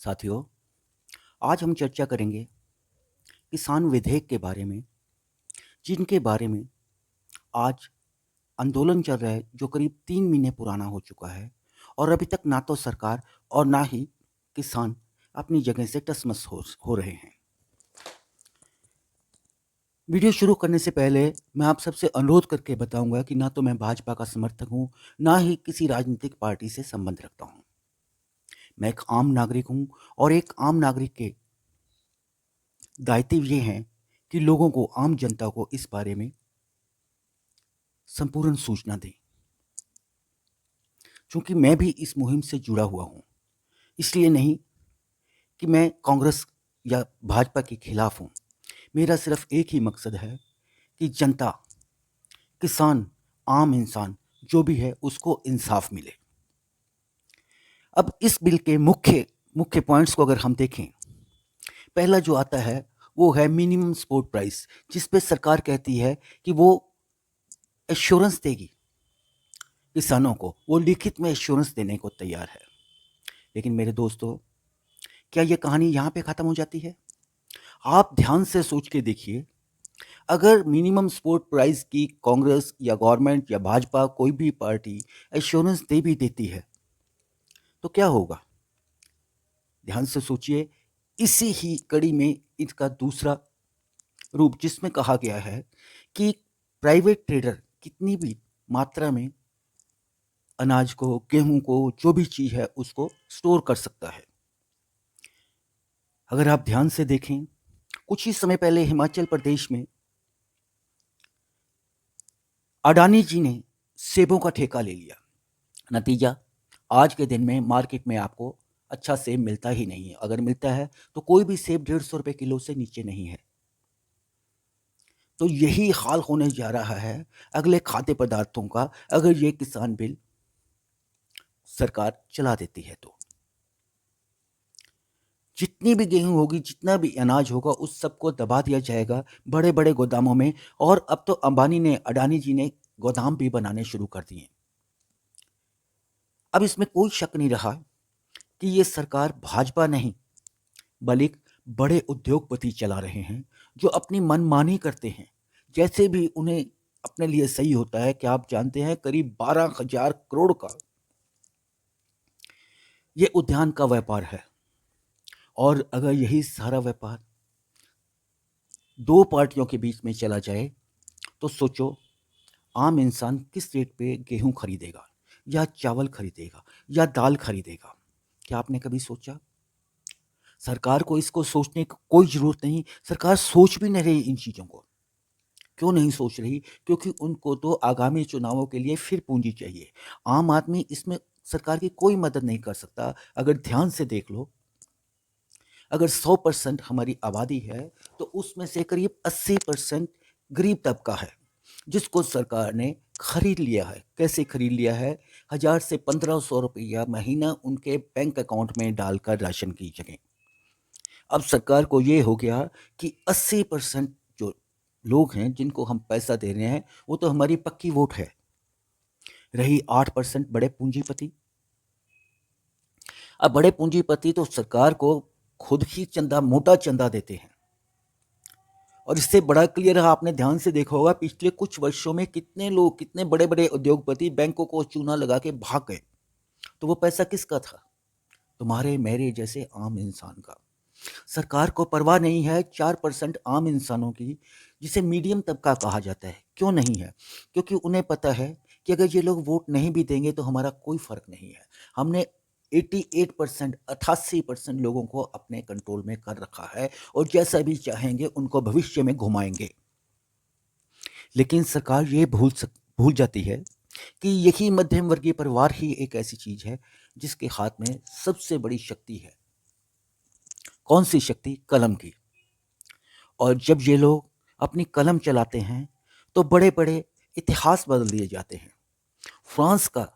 साथियों, आज हम चर्चा करेंगे किसान विधेयक के बारे में, जिनके बारे में आज आंदोलन चल रहा है, जो करीब 3 महीने पुराना हो चुका है और अभी तक ना तो सरकार और ना ही किसान अपनी जगह से टसमस हो रहे हैं। वीडियो शुरू करने से पहले मैं आप सबसे अनुरोध करके बताऊंगा कि ना तो मैं भाजपा का समर्थक हूं, ना ही किसी राजनीतिक पार्टी से संबंध रखता हूं। मैं एक आम नागरिक हूं और एक आम नागरिक के दायित्व ये हैं कि लोगों को, आम जनता को इस बारे में संपूर्ण सूचना दें। चूंकि मैं भी इस मुहिम से जुड़ा हुआ हूं, इसलिए नहीं कि मैं कांग्रेस या भाजपा के खिलाफ हूं। मेरा सिर्फ एक ही मकसद है कि जनता, किसान, आम इंसान जो भी है उसको इंसाफ मिले। अब इस बिल के मुख्य मुख्य पॉइंट्स को अगर हम देखें, पहला जो आता है वो है मिनिमम सपोर्ट प्राइस, जिस पे सरकार कहती है कि वो एश्योरेंस देगी किसानों को, वो लिखित में एश्योरेंस देने को तैयार है। लेकिन मेरे दोस्तों, क्या ये कहानी यहाँ पे ख़त्म हो जाती है? आप ध्यान से सोच के देखिए, अगर मिनिमम सपोर्ट प्राइस की कांग्रेस या गवर्नमेंट या भाजपा कोई भी पार्टी एश्योरेंस दे भी देती है, तो क्या होगा? ध्यान से सोचिए। इसी ही कड़ी में इसका दूसरा रूप, जिसमें कहा गया है कि प्राइवेट ट्रेडर कितनी भी मात्रा में अनाज को, गेहूं को, जो भी चीज़ है उसको स्टोर कर सकता है। अगर आप ध्यान से देखें, कुछ ही समय पहले हिमाचल प्रदेश में अडानी जी ने सेबों का ठेका ले लिया। नतीजा, आज के दिन में मार्केट में आपको अच्छा सेब मिलता ही नहीं है। अगर मिलता है तो कोई भी सेब 150 रुपये किलो से नीचे नहीं है। तो यही हाल होने जा रहा है अगले खाद्य पदार्थों का, अगर ये किसान बिल सरकार चला देती है तो। जितनी भी गेहूं होगी, जितना भी अनाज होगा, उस सबको दबा दिया जाएगा बड़े बड़े गोदामों में। और अब तो अडानी जी ने गोदाम भी बनाने शुरू कर दिए। अब इसमें कोई शक नहीं रहा कि ये सरकार भाजपा नहीं, बल्कि बड़े उद्योगपति चला रहे हैं, जो अपनी मनमानी करते हैं, जैसे भी उन्हें अपने लिए सही होता है। कि आप जानते हैं, करीब 12,000 करोड़ का ये उद्यान का व्यापार है। और अगर यही सारा व्यापार दो पार्टियों के बीच में चला जाए, तो सोचो, आम इंसान किस रेट पे गेहूं खरीदेगा, या चावल खरीदेगा, या दाल खरीदेगा? क्या आपने कभी सोचा? सरकार को इसको सोचने की कोई ज़रूरत नहीं। सरकार सोच भी नहीं रही इन चीज़ों को। क्यों नहीं सोच रही? क्योंकि उनको तो आगामी चुनावों के लिए फिर पूंजी चाहिए। आम आदमी इसमें सरकार की कोई मदद नहीं कर सकता। अगर ध्यान से देख लो, अगर 100% हमारी आबादी है, तो उसमें से करीब 80% गरीब तबका है, जिसको सरकार ने खरीद लिया है। कैसे खरीद लिया है? 1000 से 1500 रुपया महीना उनके बैंक अकाउंट में डालकर राशन की जगह। अब सरकार को ये हो गया कि 80% जो लोग हैं, जिनको हम पैसा दे रहे हैं, वो तो हमारी पक्की वोट है। रही 8% बड़े पूंजीपति। अब बड़े पूंजीपति तो सरकार को खुद ही चंदा, मोटा चंदा देते हैं। और इससे बड़ा क्लियर है, आपने ध्यान से देखा होगा, पिछले कुछ वर्षों में कितने लोग, कितने बड़े बड़े उद्योगपति बैंकों को चूना लगा के भाग गए। तो वो पैसा किसका था? तुम्हारे मेरे जैसे आम इंसान का। सरकार को परवाह नहीं है 4% आम इंसानों की, जिसे मीडियम तबका कहा जाता है। क्यों नहीं है? क्योंकि उन्हें पता है कि अगर ये लोग वोट नहीं भी देंगे तो हमारा कोई फर्क नहीं है। हमने 88%, 88% लोगों को अपने कंट्रोल में कर रखा है, और जैसा भी चाहेंगे उनको भविष्य में घुमाएंगे। लेकिन सरकार ये भूल जाती है कि यही मध्यम वर्गीय परिवार ही एक ऐसी चीज है जिसके हाथ में सबसे बड़ी शक्ति है। कौन सी शक्ति? कलम की। और जब ये लोग अपनी कलम चलाते हैं, तो बड़े बड़े इतिहास बदल दिए जाते हैं। फ्रांस का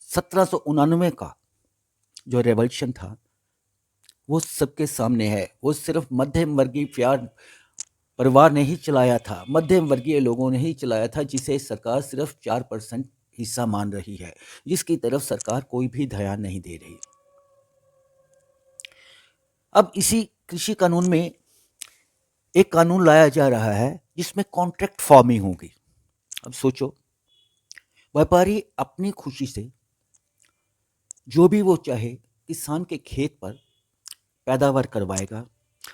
1799 का जो रेवोल्यूशन था, वो सबके सामने है। वो सिर्फ मध्यम वर्गीय प्यार परिवार ने ही चलाया था, मध्यम वर्गीय लोगों ने ही चलाया था, जिसे सरकार सिर्फ 4% हिस्सा मान रही है, जिसकी तरफ सरकार कोई भी ध्यान नहीं दे रही। अब इसी कृषि कानून में एक कानून लाया जा रहा है जिसमें कॉन्ट्रैक्ट फार्मिंग होगी। अब सोचो, व्यापारी अपनी खुशी से जो भी वो चाहे किसान के खेत पर पैदावार करवाएगा,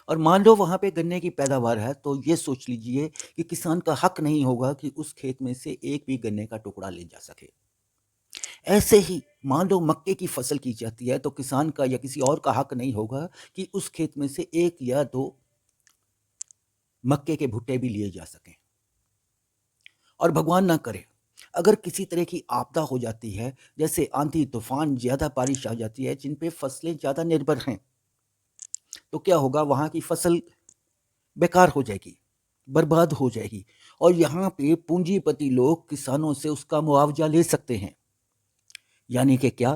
और मान लो वहाँ पे गन्ने की पैदावार है तो ये सोच लीजिए कि किसान का हक नहीं होगा कि उस खेत में से एक भी गन्ने का टुकड़ा ले जा सके। ऐसे ही मान लो मक्के की फसल की जाती है तो किसान का या किसी और का हक नहीं होगा कि उस खेत में से एक या दो मक्के के भुट्टे भी लिए जा सकें। और भगवान ना करे, अगर किसी तरह की आपदा हो जाती है, जैसे आंधी तूफान, ज़्यादा बारिश आ जाती है जिन पे फसलें ज़्यादा निर्भर हैं, तो क्या होगा, वहाँ की फसल बेकार हो जाएगी, बर्बाद हो जाएगी। और यहाँ पे पूंजीपति लोग किसानों से उसका मुआवजा ले सकते हैं। यानी कि क्या,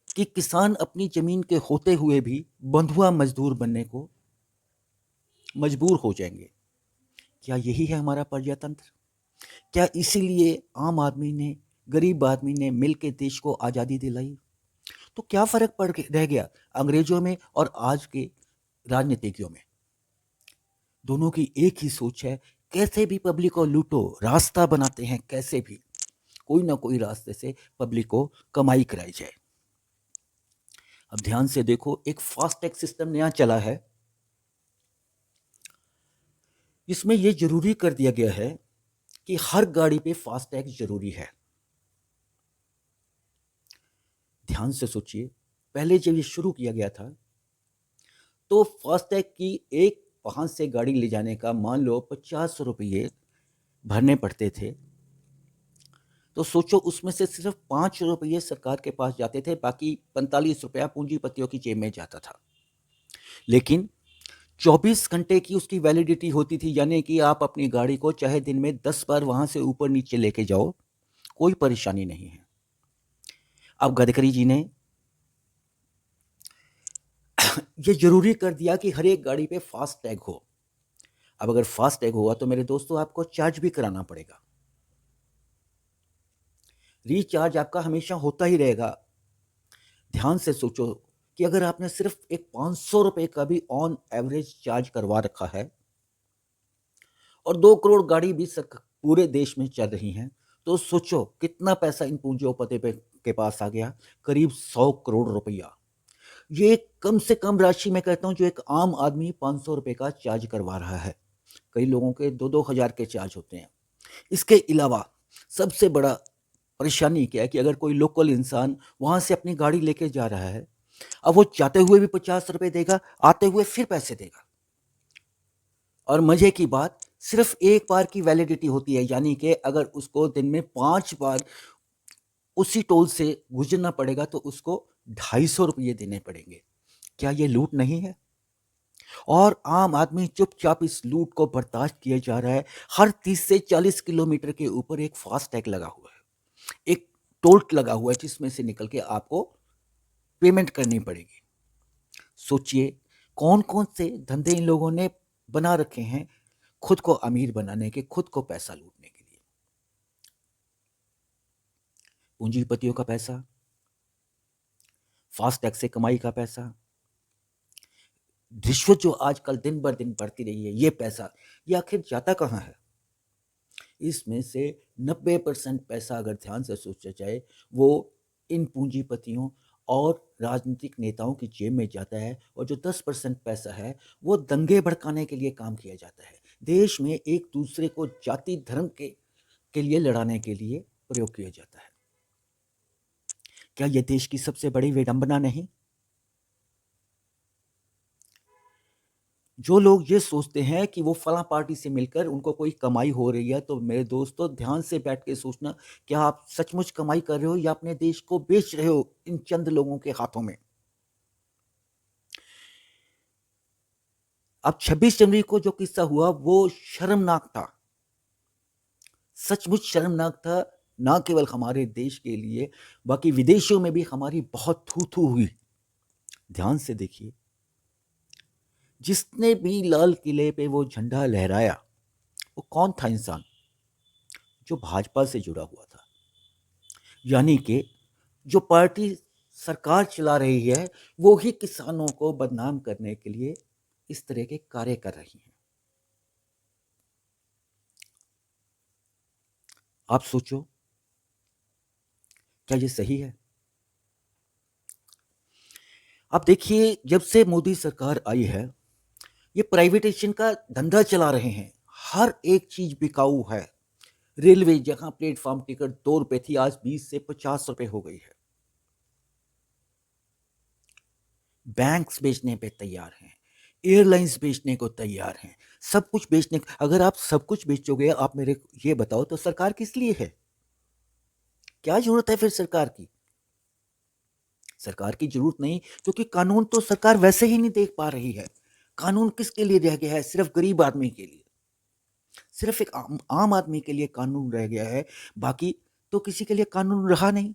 कि किसान अपनी ज़मीन के होते हुए भी बंधुआ मजदूर बनने को मजबूर हो जाएंगे। क्या यही है हमारा प्रजातंत्र? क्या इसीलिए आम आदमी ने, गरीब आदमी ने मिल के देश को आज़ादी दिलाई? तो क्या फ़र्क रह गया अंग्रेज़ों में और आज के राजनीतिज्ञों में? दोनों की एक ही सोच है, कैसे भी पब्लिक को लूटो, रास्ता बनाते हैं कैसे भी, कोई ना कोई रास्ते से पब्लिक को कमाई कराई जाए। अब ध्यान से देखो, एक फास्टैग सिस्टम नया चला है, इसमें यह जरूरी कर दिया गया है कि हर गाड़ी पे फास्टैग जरूरी है। ध्यान से सोचिए, पहले जब ये शुरू किया गया था तो फास्टैग की एक वहां से गाड़ी ले जाने का मान लो 50 रुपये भरने पड़ते थे। तो सोचो, उसमें से सिर्फ 5 रुपये सरकार के पास जाते थे, बाकी 45 रुपया पूंजीपतियों की जेब में जाता था। लेकिन 24 घंटे की उसकी वैलिडिटी होती थी, यानी कि आप अपनी गाड़ी को चाहे दिन में 10 बार वहां से ऊपर नीचे लेके जाओ, कोई परेशानी नहीं है। अब गडकरी जी ने ये जरूरी कर दिया कि हर एक गाड़ी पे फास्ट टैग हो। अब अगर फास्ट टैग हुआ तो मेरे दोस्तों आपको चार्ज भी कराना पड़ेगा, रिचार्ज आपका हमेशा होता ही रहेगा। ध्यान से सोचो कि अगर आपने सिर्फ एक 500 रुपये का भी ऑन एवरेज चार्ज करवा रखा है और 2 करोड़ गाड़ी भी पूरे देश में चल रही हैं, तो सोचो कितना पैसा इन पूंजीपति के पास आ गया, करीब 100 करोड़ रुपया। ये कम से कम राशि मैं कहता हूं जो एक आम आदमी 500 रुपये का चार्ज करवा रहा है। कई लोगों के 2-2 हज़ार के चार्ज होते हैं। इसके अलावा सबसे बड़ा परेशानी क्या है कि अगर कोई लोकल इंसान वहां से अपनी गाड़ी लेके जा रहा है, अब वो जाते हुए भी 50 रुपये देगा, आते हुए फिर पैसे देगा। और मजे की बात, सिर्फ एक बार की वैलिडिटी होती है, यानी कि अगर उसको दिन में 5 बार उसी टोल से गुजरना पड़ेगा तो उसको 250 रुपये देने पड़ेंगे। क्या ये लूट नहीं है? और आम आदमी चुपचाप इस लूट को बर्दाश्त किया जा रहा है। हर 30 से 40 किलोमीटर के ऊपर एक फास्ट टैग लगा हुआ है, एक टोल लगा हुआ है जिसमें से निकल के आपको पेमेंट करनी पड़ेगी। सोचिए कौन कौन से धंधे इन लोगों ने बना रखे हैं खुद को अमीर बनाने के, खुद को पैसा लूटने के लिए। पूंजीपतियों का पैसा, फास्ट टैग से कमाई का पैसा, रिश्वत जो आजकल दिन बर दिन बढ़ती रही है, ये पैसा, ये आखिर जाता कहाँ है? इसमें से 90% पैसा अगर ध्यान से सोचा जाए वो इन पूंजीपतियों और राजनीतिक नेताओं की जेब में जाता है, और जो 10% पैसा है वो दंगे भड़काने के लिए काम किया जाता है, देश में एक दूसरे को जाति धर्म के लिए लड़ाने के लिए प्रयोग किया जाता है। क्या यह देश की सबसे बड़ी विडंबना नहीं? जो लोग ये सोचते हैं कि वो फला पार्टी से मिलकर उनको कोई कमाई हो रही है, तो मेरे दोस्तों ध्यान से बैठ के सोचना, क्या आप सचमुच कमाई कर रहे हो या अपने देश को बेच रहे हो इन चंद लोगों के हाथों में? अब 26 जनवरी को जो किस्सा हुआ वो शर्मनाक था, सचमुच शर्मनाक था, ना केवल हमारे देश के लिए, बाकी विदेशों में भी हमारी बहुत थू थू हुई। ध्यान से देखिए, जिसने भी लाल किले पे वो झंडा लहराया वो कौन था इंसान? जो भाजपा से जुड़ा हुआ था, यानी कि जो पार्टी सरकार चला रही है, वो ही किसानों को बदनाम करने के लिए इस तरह के कार्य कर रही है। आप सोचो, क्या ये सही है? आप देखिए, जब से मोदी सरकार आई है, ये प्राइवेटाइजेशन का धंधा चला रहे हैं। हर एक चीज बिकाऊ है। रेलवे, जहां प्लेटफॉर्म टिकट 2 रुपए थी, आज 20 से 50 रुपए हो गई है। बैंक्स बेचने पे तैयार हैं, एयरलाइंस बेचने को तैयार हैं, सब कुछ बेचने। अगर आप सब कुछ बेचोगे, आप मेरे को ये बताओ, तो सरकार किस लिए है? क्या जरूरत है फिर सरकार की? सरकार की जरूरत नहीं, क्योंकि कानून तो सरकार वैसे ही नहीं देख पा रही है। कानून किसके लिए रह गया है? सिर्फ गरीब आदमी के लिए, सिर्फ एक आम आदमी के लिए कानून रह गया है। बाकी तो किसी के लिए कानून रहा नहीं।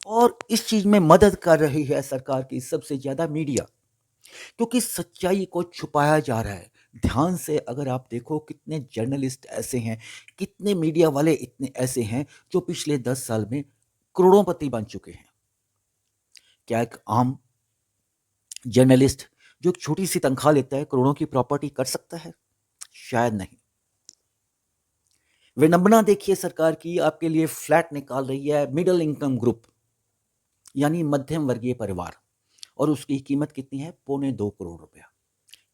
और इस चीज में मदद कर रही है सरकार की सबसे ज्यादा मीडिया, क्योंकि सच्चाई को छुपाया जा रहा है। ध्यान से अगर आप देखो, कितने जर्नलिस्ट ऐसे हैं, कितने मीडिया वाले इतने ऐसे हैं जो पिछले 10 साल में करोड़ोंपति बन चुके हैं। क्या एक आम जर्नलिस्ट जो एक छोटी सी तनख्वाह लेता है करोड़ों की प्रॉपर्टी कर सकता है? शायद नहीं। विडंबना देखिए सरकार की, आपके लिए फ्लैट निकाल रही है मिडिल इनकम ग्रुप, यानी मध्यम वर्गीय परिवार, और उसकी कीमत कितनी है? 2.25 करोड़ रुपया।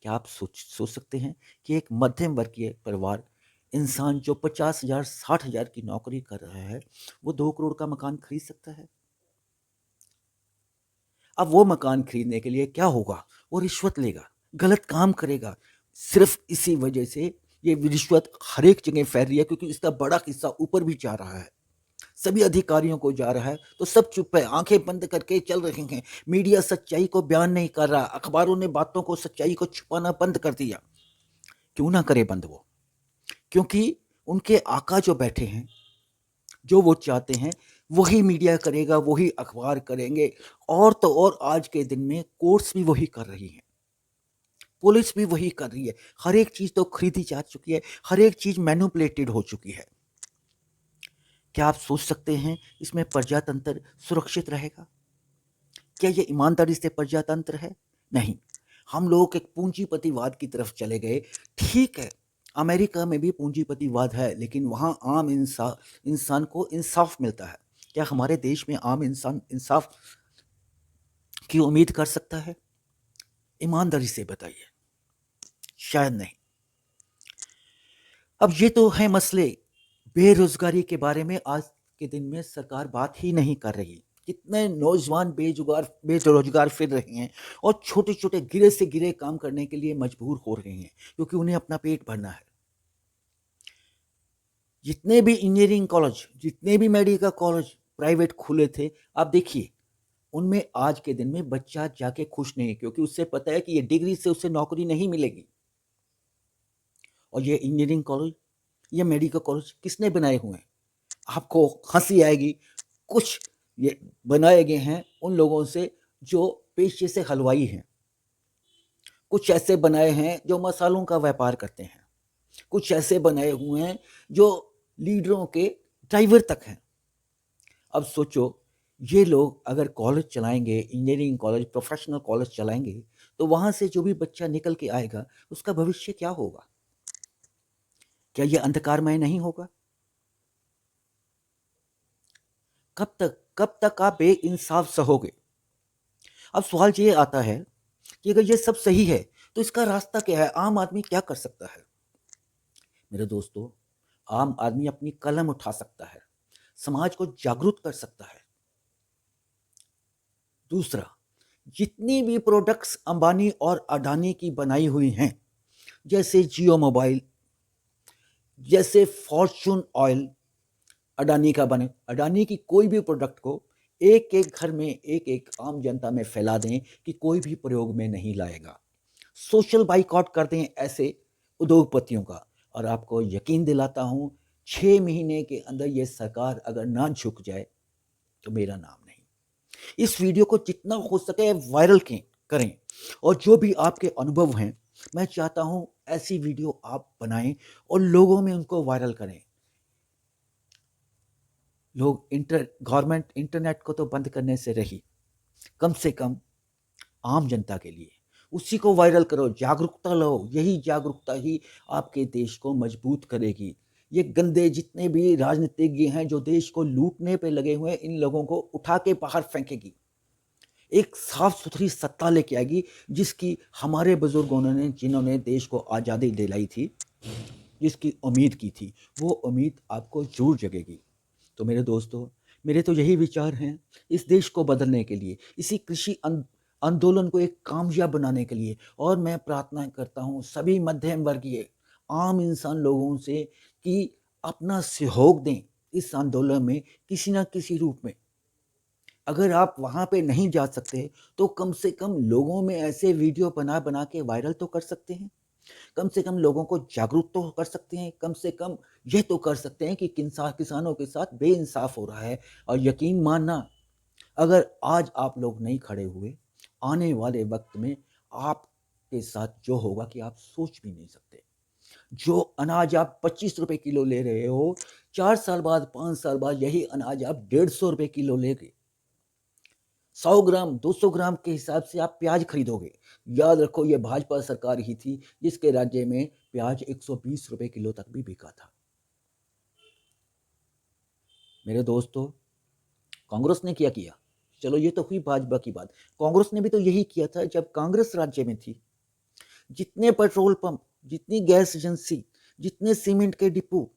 क्या आप सोच सकते हैं कि एक मध्यम वर्गीय परिवार, इंसान जो 50,000 60,000 की नौकरी कर रहा है, वो 2 करोड़ का मकान खरीद सकता है? अब वो मकान खरीदने के लिए क्या होगा? वो रिश्वत लेगा, गलत काम करेगा। सिर्फ इसी वजह से ये रिश्वत हर एक जगह फैल रही है, क्योंकि इसका बड़ा हिस्सा ऊपर भी जा रहा है, सभी अधिकारियों को जा रहा है। तो सब चुप है, आंखें बंद करके चल रहे हैं। मीडिया सच्चाई को बयान नहीं कर रहा, अखबारों ने बातों को, सच्चाई को छुपाना बंद कर दिया। क्यों ना करे बंद वो? क्योंकि उनके आका जो बैठे हैं, जो वो चाहते हैं वही मीडिया करेगा, वही अखबार करेंगे। और तो और आज के दिन में कोर्ट्स भी वही कर रही हैं, पुलिस भी वही कर रही है। हर एक चीज तो खरीदी जा चुकी है, हर एक चीज मैनिपुलेटेड हो चुकी है। क्या आप सोच सकते हैं इसमें प्रजातंत्र सुरक्षित रहेगा? क्या ये ईमानदारी से प्रजातंत्र है? नहीं। हम लोग एक पूंजीपतिवाद की तरफ चले गए। ठीक है, अमेरिका में भी पूंजीपतिवाद है, लेकिन वहाँ आम इंसान को इंसाफ मिलता है। क्या हमारे देश में आम इंसान इंसाफ की उम्मीद कर सकता है? ईमानदारी से बताइए, शायद नहीं। अब ये तो है मसले। बेरोजगारी के बारे में आज के दिन में सरकार बात ही नहीं कर रही। कितने नौजवान बेरोजगार फिर रहे हैं, और छोटे छोटे गिरे से गिरे काम करने के लिए मजबूर हो रहे हैं, क्योंकि उन्हें अपना पेट भरना है। जितने भी इंजीनियरिंग कॉलेज, जितने भी मेडिकल कॉलेज प्राइवेट खुले थे, आप देखिए उनमें आज के दिन में बच्चा जाके खुश नहीं, क्योंकि उससे पता है कि ये डिग्री से उसे नौकरी नहीं मिलेगी। और ये इंजीनियरिंग कॉलेज, ये मेडिकल कॉलेज किसने बनाए हुए हैं? आपको हंसी आएगी। कुछ ये बनाए गए हैं उन लोगों से जो पेशे से हलवाई हैं, कुछ ऐसे बनाए हैं जो मसालों का व्यापार करते हैं, कुछ ऐसे बनाए हुए हैं जो लीडरों के ड्राइवर तक हैं। अब सोचो, ये लोग अगर कॉलेज चलाएंगे, इंजीनियरिंग कॉलेज, प्रोफेशनल कॉलेज चलाएंगे, तो वहां से जो भी बच्चा निकल के आएगा, उसका भविष्य क्या होगा? क्या ये अंधकारमय नहीं होगा? कब तक आप बेइंसाफ सहोगे? अब सवाल ये आता है कि अगर ये सब सही है, तो इसका रास्ता क्या है? आम आदमी क्या कर सकता है? मेरे दोस्तों, आम आदमी अपनी कलम उठा सकता है, समाज को जागरूक कर सकता है। दूसरा, जितनी भी प्रोडक्ट्स अंबानी और अडानी की बनाई हुई हैं, जैसे जियो मोबाइल, जैसे फॉर्चून ऑयल, अडानी का बने, अडानी की कोई भी प्रोडक्ट को एक एक घर में, एक एक आम जनता में फैला दें कि कोई भी प्रयोग में नहीं लाएगा। सोशल बाइकआउट कर दें ऐसे उद्योगपतियों का, और आपको यकीन दिलाता हूं, 6 महीने के अंदर ये सरकार अगर ना झुक जाए, तो मेरा नाम नहीं। इस वीडियो को जितना हो सके वायरल करें, और जो भी आपके अनुभव हैं, मैं चाहता हूं ऐसी वीडियो आप बनाएं और लोगों में उनको वायरल करें। लोग गवर्नमेंट इंटरनेट को तो बंद करने से रही, कम से कम आम जनता के लिए। उसी को वायरल करो, जागरूकता लाओ, यही जागरूकता ही आपके देश को मजबूत करेगी। ये गंदे जितने भी राजनीतिज्ञ हैं जो देश को लूटने पे लगे हुए हैं, इन लोगों को उठा के बाहर फेंकेगी। एक साफ-सुथरी सत्ता लेके आएगी, जिसकी हमारे बुजुर्गों ने, जिन्होंने देश को आज़ादी दिलाई थी, जिसकी उम्मीद की थी, वो उम्मीद आपको ज़रूर जगेगी। तो मेरे दोस्तों, मेरे तो यही विचार हैं इस देश को बदलने के लिए, इसी कृषि आंदोलन को एक कामयाब बनाने के लिए। और मैं प्रार्थना करता हूँ सभी मध्यम वर्गीय आम इंसान लोगों से कि अपना सहयोग दें इस आंदोलन में किसी न किसी रूप में। अगर आप वहाँ पे नहीं जा सकते, तो कम से कम लोगों में ऐसे वीडियो बना-बना के वायरल तो कर सकते हैं। कम से कम लोगों को जागरूक तो कर सकते हैं, कम से कम ये तो कर सकते हैं कि किसानों के साथ बेइंसाफ हो रहा है। और यकीन मानना, अगर आज आप लोग नहीं खड़े हुए, आने वाले वक़्त में आपके साथ जो होगा कि आप सोच भी नहीं सकते। जो अनाज आप ₹25 किलो ले रहे हो, 4 साल बाद, 5 साल बाद यही अनाज आप ₹150 किलो लेंगे। 100 ग्राम, 200 ग्राम के हिसाब से आप प्याज खरीदोगे। याद रखो, ये भाजपा सरकार ही थी जिसके राज्य में प्याज ₹120 किलो तक भी बिका था। मेरे दोस्तों, कांग्रेस ने क्या किया? चलो ये तो हुई भाजपा की बात। कांग्रेस ने भी तो यही किया था जब कांग्रेस राज्य में थी। जितने पेट्रोल पंप, जितनी गैस एजेंसी, जितने सीमेंट के डिपो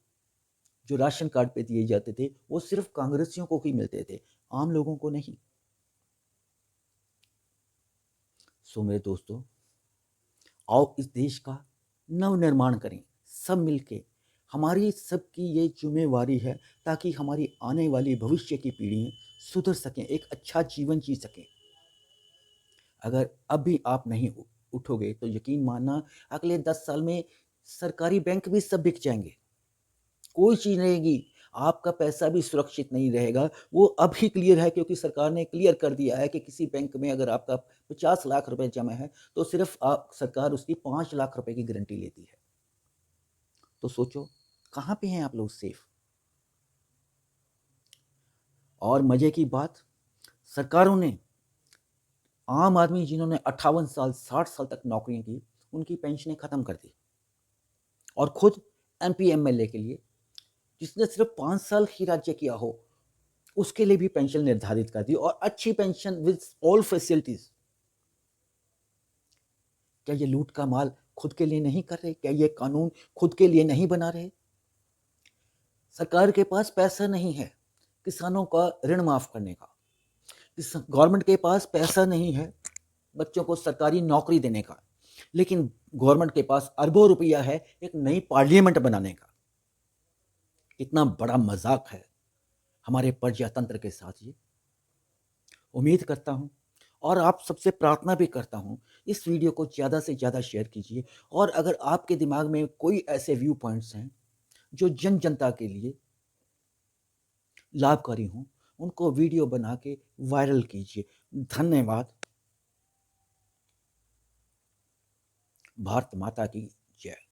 जो राशन कार्ड पे दिए जाते थे, वो सिर्फ कांग्रेसियों को ही मिलते थे, आम लोगों को नहीं। सो मेरे दोस्तों, आओ इस देश का नवनिर्माण करें सब मिलके। हमारी सबकी ये जिम्मेवारी है ताकि हमारी आने वाली भविष्य की पीढ़ियाँ सुधर सकें, एक अच्छा जीवन जी सकें। अगर अब भी आप नहीं उठोगे तो यकीन मानना, अगले 10 साल में सरकारी बैंक भी सब बिक जाएंगे, कोई चीज़ नहीं रहेगी, आपका पैसा भी सुरक्षित नहीं रहेगा। वो अभी क्लियर है क्योंकि सरकार ने क्लियर कर दिया है कि किसी बैंक में अगर आपका 50 लाख रुपए जमा है, तो सिर्फ आप सरकार उसकी 5 लाख रुपए की गारंटी लेती है। तो सोचो, कहाँ पे हैं आप लोग सेफ? और मजे की बात, सरकारों ने आम आदमी जिन्होंने 58 साल 60 साल तक नौकरियां की, उनकी पेंशनें खत्म कर दी। और खुद एमपी एमएलए के लिए, जिसने सिर्फ 5 साल ही राज्य किया हो, उसके लिए भी पेंशन निर्धारित कर दी, और अच्छी पेंशन विद ऑल फैसिलिटीज। क्या ये लूट का माल खुद के लिए नहीं कर रहे? क्या ये कानून खुद के लिए नहीं बना रहे? सरकार के पास पैसा नहीं है किसानों का ऋण माफ करने का, गवर्नमेंट के पास पैसा नहीं है बच्चों को सरकारी नौकरी देने का, लेकिन गवर्नमेंट के पास अरबों रुपया है एक नई पार्लियामेंट बनाने का। कितना बड़ा मजाक है हमारे प्रजातंत्र के साथ ये। उम्मीद करता हूँ और आप सबसे प्रार्थना भी करता हूँ, इस वीडियो को ज़्यादा से ज़्यादा शेयर कीजिए। और अगर आपके दिमाग में कोई ऐसे व्यू पॉइंट्स हैं जो जनता के लिए लाभकारी हों, उनको वीडियो बना के वायरल कीजिए। धन्यवाद। भारत माता की जय।